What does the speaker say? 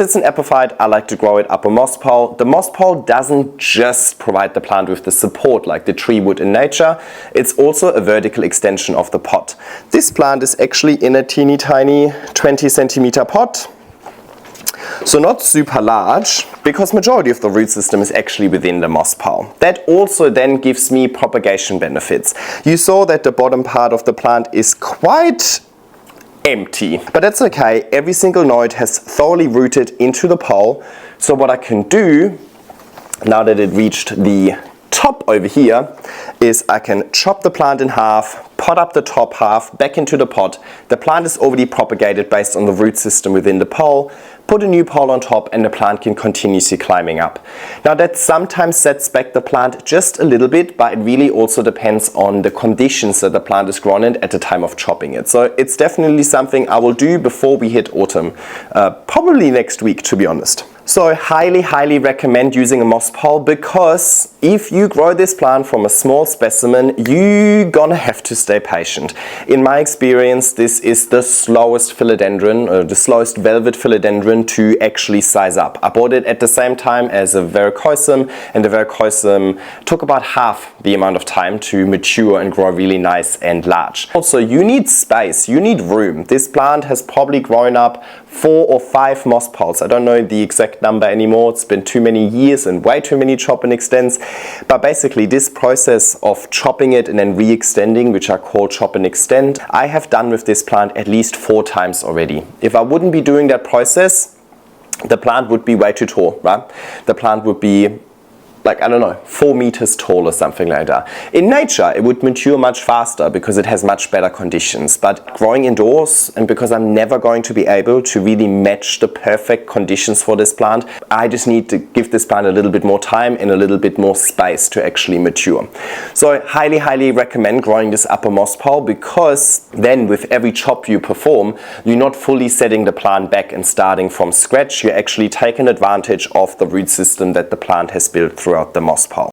It's an epiphyte. I like to grow it up a moss pole. The moss pole doesn't just provide the plant with the support like the tree would in nature. It's also a vertical extension of the pot. This plant is actually in a teeny tiny 20 centimeter pot. So not super large, because majority of the root system is actually within the moss pole. That also then gives me propagation benefits. You saw that the bottom part of the plant is quite empty, but that's okay. Every single node has thoroughly rooted into the pole. So what I can do, now that it reached the top over here, is I can chop the plant in half, pot up the top half, back into the pot. The plant is already propagated based on the root system within the pole. Put a new pole on top and the plant can continuously climbing up. Now that sometimes sets back the plant just a little bit, but it really also depends on the conditions that the plant is grown in at the time of chopping it. So it's definitely something I will do before we hit autumn, probably next week, to be honest. So I highly recommend using a moss pole, because if you grow this plant from a small specimen, you're gonna have to stay patient. In my experience, this is the slowest philodendron, or the slowest velvet philodendron to actually size up. I bought it at the same time as a verrucosum, and the verrucosum took about half the amount of time to mature and grow really nice and large. Also, you need space, you need room. This plant has probably grown up 4 or 5 moss poles. I don't know the exact number anymore. It's been too many years and way too many chop and extends. But basically this process of chopping it and then re-extending, which I call chop and extend, I have done with this plant at least 4 times already. If I wouldn't be doing that process, the plant would be way too tall, right? The plant would be like, I don't know, 4 meters tall or something like that. In nature, it would mature much faster because it has much better conditions. But growing indoors, and because I'm never going to be able to really match the perfect conditions for this plant, I just need to give this plant a little bit more time and a little bit more space to actually mature. So I highly recommend growing this upper moss pole, because then with every chop you perform, you're not fully setting the plant back and starting from scratch. You're actually taking advantage of the root system that the plant has built throughout the moss pole.